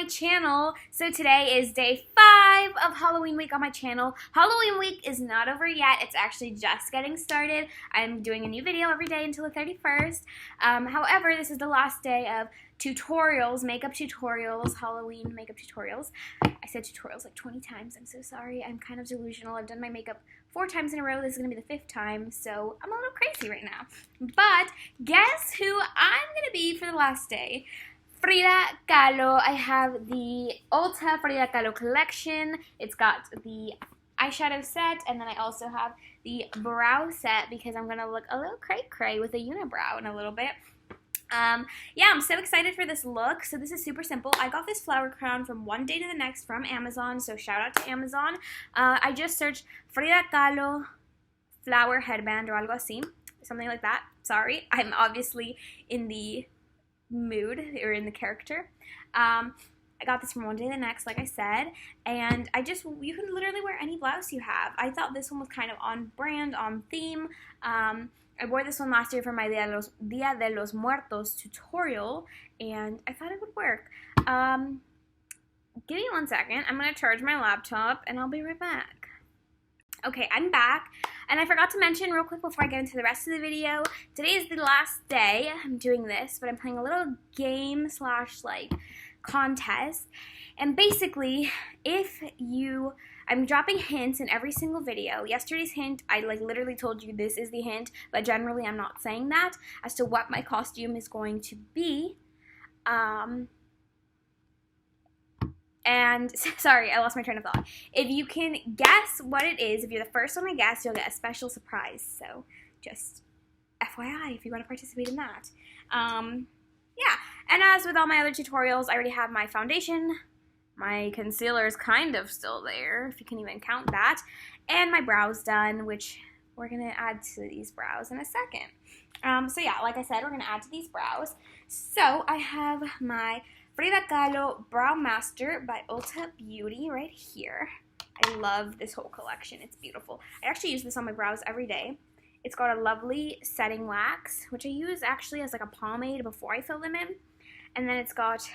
channel. So today is day 5 of Halloween week on my channel. Halloween week is not over yet. It's actually just getting started. I'm doing a new video every day until the 31st. However, this is the last day of tutorials, makeup tutorials, Halloween makeup tutorials. I said tutorials like 20 times. I'm so sorry. I'm kind of delusional. I've done my makeup 4 times in a row. This is going to be the 5th time, so I'm a little crazy right now. But guess who I'm going to be for the last day? Frida Kahlo. I have the Ulta Frida Kahlo collection. It's got the eyeshadow set, and then I also have the brow set because I'm going to look a little cray-cray with a unibrow in a little bit. Yeah, I'm so excited for this look. So this is super simple. I got this flower crown from one day to the next from Amazon, so shout out to Amazon. I just searched Frida Kahlo flower headband or algo así, something like that. Sorry, I'm obviously in the mood or in the character. I got this from one day to the next, like I said, and you can literally wear any blouse you have. I thought this one was kind of on brand, on theme. I wore this one last year for my Dia de los Muertos tutorial, and I thought it would work. Give me 1 second. I'm going to charge my laptop, and I'll be right back. Okay, I'm back, and I forgot to mention real quick before I get into the rest of the video, today is the last day I'm doing this, but I'm playing a little game slash like contest, and basically I'm dropping hints in every single video. Yesterday's hint, I literally told you this is the hint, but generally I'm not saying that as to what my costume is going to be. And sorry, I lost my train of thought. If you can guess what it is, if you're the first one to guess, you'll get a special surprise. So just FYI if you want to participate in that. Yeah, and as with all my other tutorials, I already have my foundation. My concealer is kind of still there, if you can even count that. And my brows done, which we're going to add to these brows in a second. So yeah, like I said, we're going to add to these brows. So I have my Frida Kahlo Brow Master by Ulta Beauty right here. I love this whole collection. It's beautiful. I actually use this on my brows every day. It's got a lovely setting wax, which I use actually as like a pomade before I fill them in. And then it's got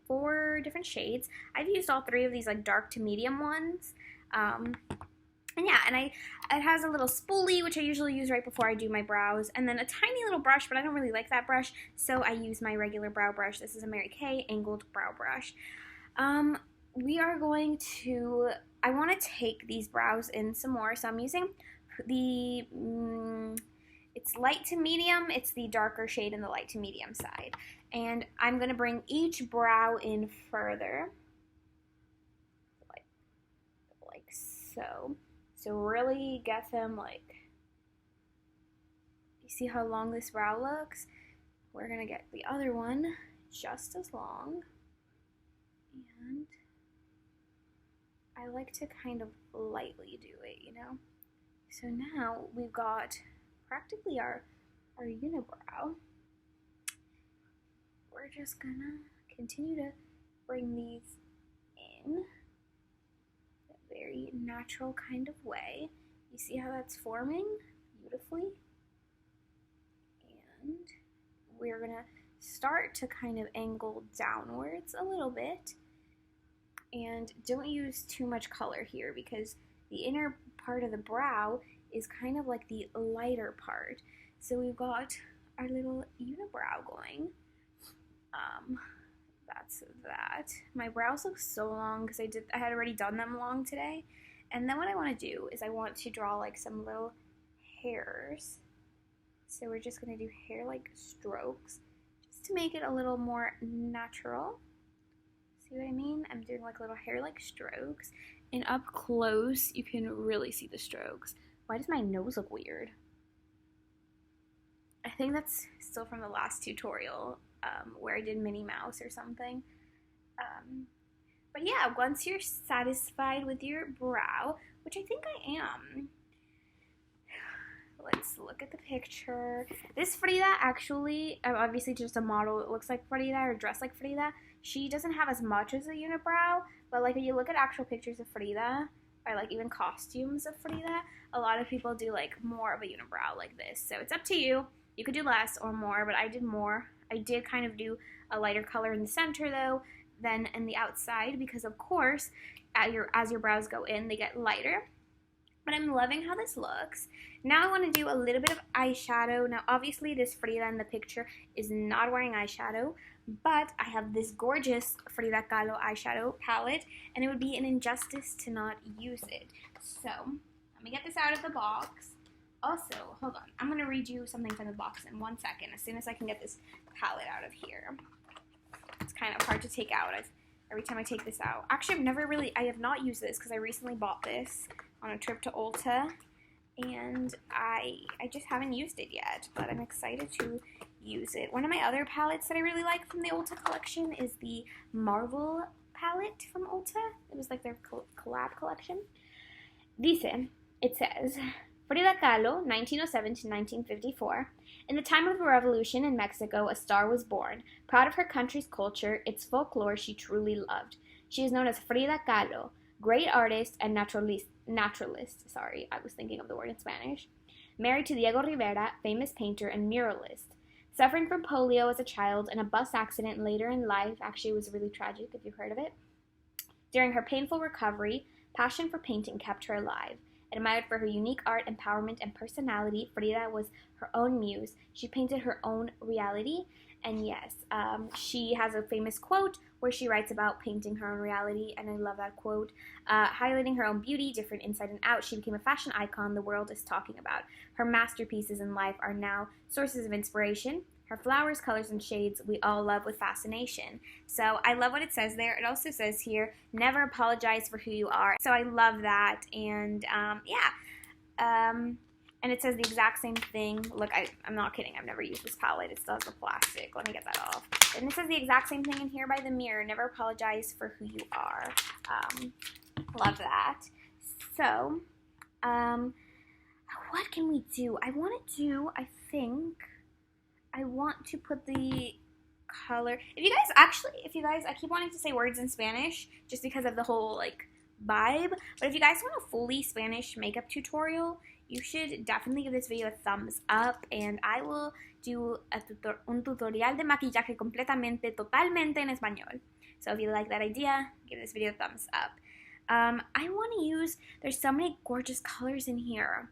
4 different shades. I've used all 3 of these like dark to medium ones. And yeah, and it has a little spoolie, which I usually use right before I do my brows, and then a tiny little brush, but I don't really like that brush, so I use my regular brow brush. This is a Mary Kay angled brow brush. We are going to, I want to take these brows in some more, so I'm using the, it's light to medium, it's the darker shade in the light to medium side, and I'm going to bring each brow in further, like so. So really get them like, you see how long this brow looks? We're going to get the other one just as long. And I like to kind of lightly do it, you know? So now we've got practically our unibrow. We're just going to continue to bring these in. Very natural kind of way. You see how that's forming beautifully? And we're gonna start to kind of angle downwards a little bit. And don't use too much color here because the inner part of the brow is kind of like the lighter part. So we've got our little unibrow going. That's that. My brows look so long because I had already done them long today. And then what I want to do is I want to draw like some little hairs. So we're just going to do hair-like strokes just to make it a little more natural. See what I mean? I'm doing like little hair-like strokes. And up close, you can really see the strokes. Why does my nose look weird? I think that's still from the last tutorial. Where I did Minnie Mouse or something. But yeah, once you're satisfied with your brow, which I think I am, let's look at the picture. This Frida actually, obviously just a model that looks like Frida or dressed like Frida. She doesn't have as much as a unibrow, but like if you look at actual pictures of Frida, or like even costumes of Frida, a lot of people do like more of a unibrow like this. So it's up to you. You could do less or more, but I did more. I did kind of do a lighter color in the center though, than in the outside because, of course, as your brows go in, they get lighter. But I'm loving how this looks. Now I want to do a little bit of eyeshadow. Now, obviously, this Frida in the picture is not wearing eyeshadow, but I have this gorgeous Frida Kahlo eyeshadow palette, and it would be an injustice to not use it. So, let me get this out of the box. Also, hold on. I'm going to read you something from the box in 1 second, as soon as I can get this palette out of here. It's kind of hard to take out. Every time I take this out. Actually, I have not used this because I recently bought this on a trip to Ulta, and I just haven't used it yet, but I'm excited to use it. One of my other palettes that I really like from the Ulta collection is the Marvel palette from Ulta. It was like their collab collection. It says, Frida Kahlo, 1907 to 1954. In the time of the revolution in Mexico, a star was born. Proud of her country's culture, its folklore she truly loved. She is known as Frida Kahlo, great artist and naturalist. Sorry, I was thinking of the word in Spanish. Married to Diego Rivera, famous painter and muralist. Suffering from polio as a child and a bus accident later in life, actually it was really tragic if you've heard of it. During her painful recovery, passion for painting kept her alive. Admired for her unique art, empowerment, and personality, Frida was her own muse. She painted her own reality, and yes, she has a famous quote where she writes about painting her own reality, and I love that quote. Highlighting her own beauty, different inside and out, she became a fashion icon the world is talking about. Her masterpieces in life are now sources of inspiration. Her flowers, colors, and shades we all love with fascination. So I love what it says there. It also says here, never apologize for who you are. So I love that. And and it says the exact same thing. Look, I'm not kidding. I've never used this palette. It still has the plastic. Let me get that off. And it says the exact same thing in here by the mirror. Never apologize for who you are. Love that. So, what can we do? I want to put the color. If you guys, I keep wanting to say words in Spanish just because of the whole like vibe. But if you guys want a fully Spanish makeup tutorial, you should definitely give this video a thumbs up, and I will do un tutorial de maquillaje totalmente en español. So if you like that idea, give this video a thumbs up. I want to use, there's so many gorgeous colors in here.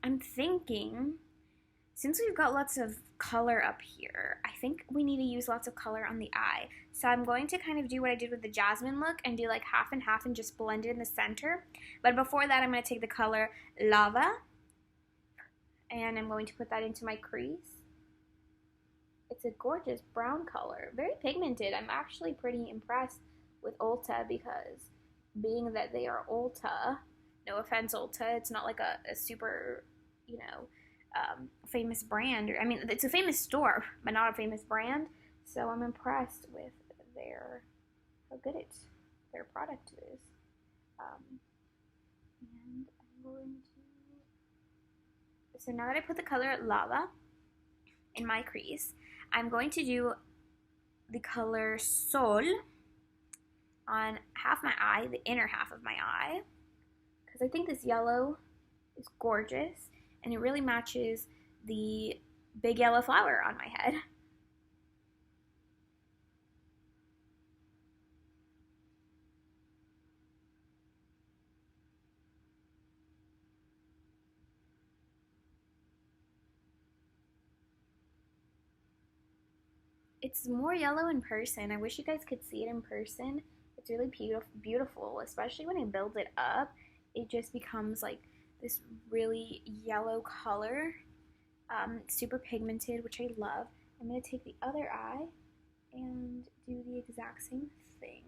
I'm thinking, since we've got lots of color up here, I think we need to use lots of color on the eye. So I'm going to kind of do what I did with the Jasmine look and do like half and half and just blend it in the center. But before that, I'm going to take the color Lava, and I'm going to put that into my crease. It's a gorgeous brown color, very pigmented. I'm actually pretty impressed with Ulta because being that they are Ulta, no offense Ulta, it's not like a super, you know, famous brand. I mean, it's a famous store, but not a famous brand. So I'm impressed with how good their product is. And I'm going to, so now that I put the color Lava in my crease, I'm going to do the color Sol on half my eye, the inner half of my eye, because I think this yellow is gorgeous and it really matches the big yellow flower on my head. It's more yellow in person. I wish you guys could see it in person. It's really beautiful, especially when I build it up. It just becomes like this really yellow color, super pigmented, which I love. I'm going to take the other eye and do the exact same thing.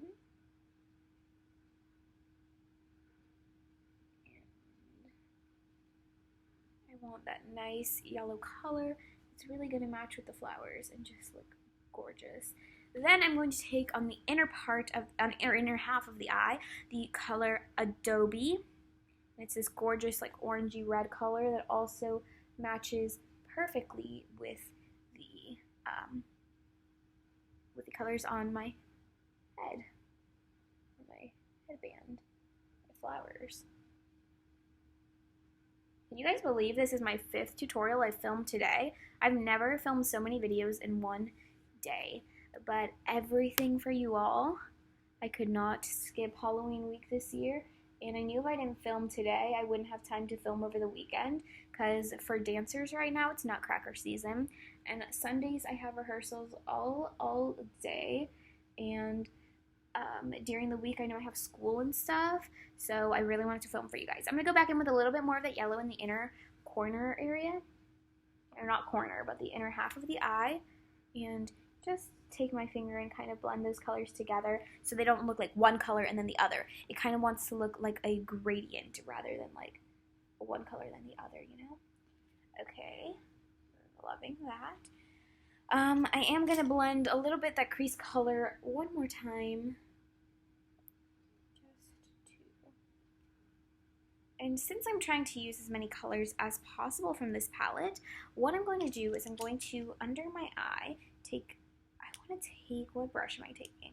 And I want that nice yellow color. It's really going to match with the flowers and just look gorgeous. Then I'm going to take on the inner part of, inner half of the eye, the color Adobe. And it's this gorgeous like orangey red color that also matches perfectly with the colors on my head, my headband, my flowers. Can you guys believe this is my 5th tutorial I've filmed today? I've never filmed so many videos in one day, but everything for you all. I could not skip Halloween week this year, and I knew if I didn't film today, I wouldn't have time to film over the weekend, because for dancers right now, it's Nutcracker season, and Sundays I have rehearsals all day, and during the week I know I have school and stuff, so I really wanted to film for you guys. I'm going to go back in with a little bit more of that yellow in the inner corner area, or not corner, but the inner half of the eye, and just take my finger and kind of blend those colors together so they don't look like one color and then the other. It kind of wants to look like a gradient rather than like one color than the other, you know? Okay, loving that. I am going to blend a little bit that crease color one more time. And since I'm trying to use as many colors as possible from this palette, what I'm going to do is I'm going to, under my eye, what brush am I taking?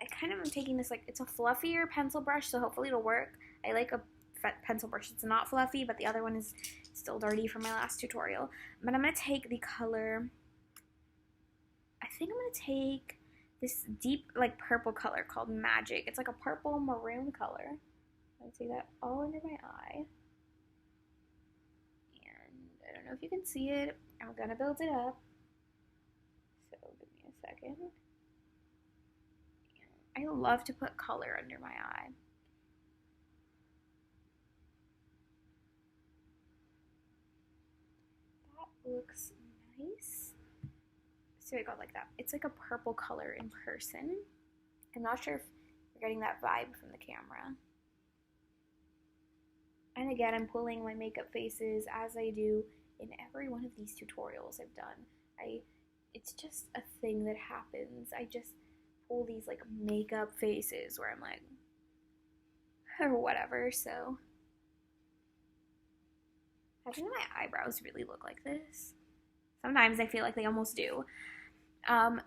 I kind of am taking this, like, it's a fluffier pencil brush, so hopefully it'll work. I like a pencil brush. It's not fluffy, but the other one is still dirty from my last tutorial. But I'm going to take the color, I think I'm going to take this deep, like, purple color called Magic. It's like a purple maroon color. I'm going to take that all under my eye. And I don't know if you can see it. I'm going to build it up. So give me a second. I love to put color under my eye. That looks nice. So it got like that. It's like a purple color in person. I'm not sure if you're getting that vibe from the camera. And again, I'm pulling my makeup faces as I do in every one of these tutorials I've done. It's just a thing that happens. I just pull these like makeup faces where I'm like, or whatever, so. Imagine my eyebrows really look like this. Sometimes I feel like they almost do.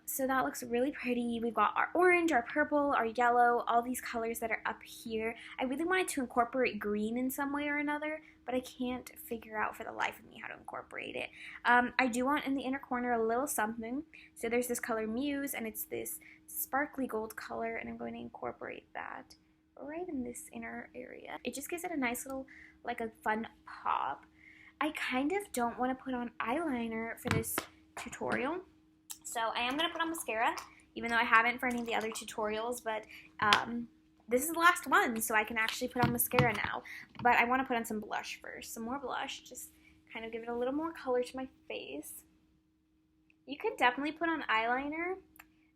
So that looks really pretty. We've got our orange, our purple, our yellow, all these colors that are up here. I really wanted to incorporate green in some way or another, but I can't figure out for the life of me how to incorporate it. I do want in the inner corner a little something. So there's this color Muse, and it's this sparkly gold color, and I'm going to incorporate that right in this inner area. It just gives it a nice little, like a fun pop. I kind of don't want to put on eyeliner for this tutorial. So I am going to put on mascara, even though I haven't for any of the other tutorials, but this is the last one, so I can actually put on mascara now. But I want to put on some blush first, some more blush, just kind of give it a little more color to my face. You could definitely put on eyeliner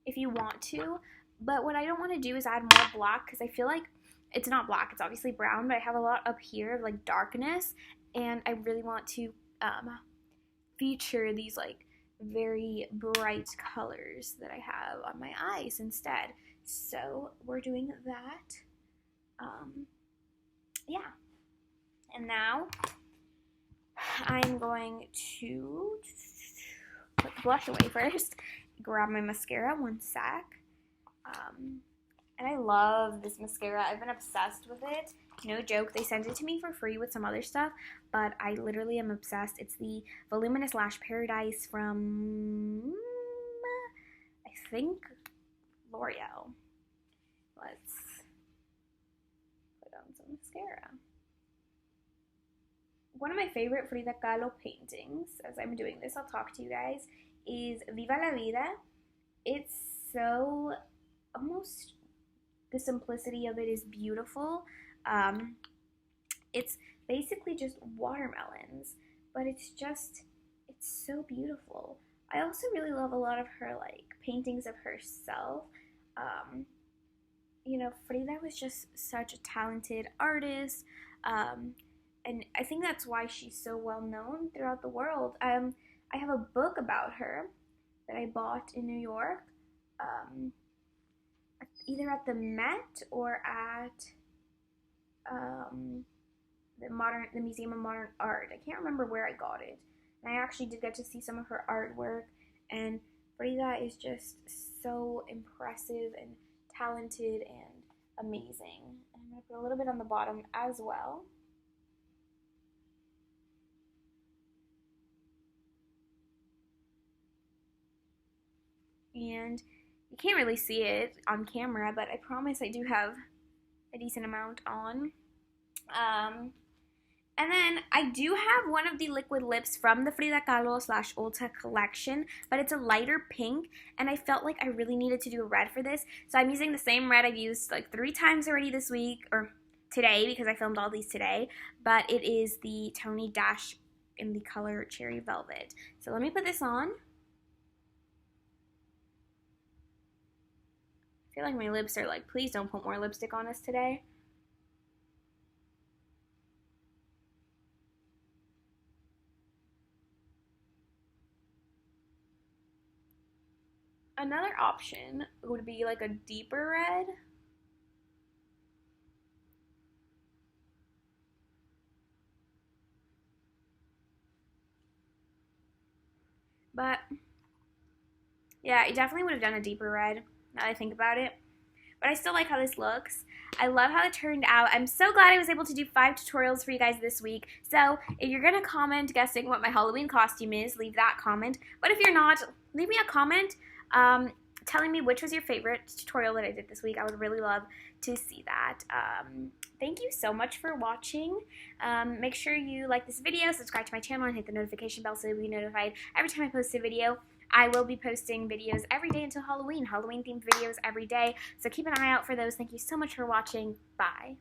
if you want to, but what I don't want to do is add more black, because I feel like it's not black, it's obviously brown, but I have a lot up here of like darkness, and I really want to feature these like very bright colors that I have on my eyes instead. So we're doing that. Yeah. And now I'm going to put the blush away first, grab my mascara, one sec. And I love this mascara. I've been obsessed with it. No joke, they sent it to me for free with some other stuff, but I literally am obsessed. It's the Voluminous Lash Paradise from, I think, L'Oreal. Let's put on some mascara. One of my favorite Frida Kahlo paintings, as I'm doing this, I'll talk to you guys, is Viva la Vida. It's so, almost, the simplicity of it is beautiful. It's basically just watermelons, but it's so beautiful. I also really love a lot of her like paintings of herself. You know, Frida was just such a talented artist, and I think that's why she's so well known throughout the world. I have a book about her that I bought in New York, either at the Met or at the Museum of Modern Art. I can't remember where I got it. And I actually did get to see some of her artwork, and Frida is just so impressive and talented and amazing. And I'm going to put a little bit on the bottom as well. And You can't really see it on camera, but I promise I do have a decent amount on. And then I do have one of the liquid lips from the Frida Kahlo / Ulta collection, but it's a lighter pink, and I felt like I really needed to do a red for this. So I'm using the same red I've used like 3 times already this week, or today, because I filmed all these today, but it is the Tony Dash in the color Cherry Velvet. So let me put this on. I feel like my lips are like, please don't put more lipstick on us today. Another option would be like a deeper red. But yeah, I definitely would have done a deeper red now that I think about it. But I still like how this looks. I love how it turned out. I'm so glad I was able to do 5 tutorials for you guys this week. So if you're going to comment guessing what my Halloween costume is, leave that comment. But if you're not, leave me a comment telling me which was your favorite tutorial that I did this week. I would really love to see that. Thank you so much for watching. Make sure you like this video, subscribe to my channel, and hit the notification bell so you'll be notified every time I post a video. I will be posting videos every day until Halloween, Halloween-themed videos every day, so keep an eye out for those. Thank you so much for watching. Bye.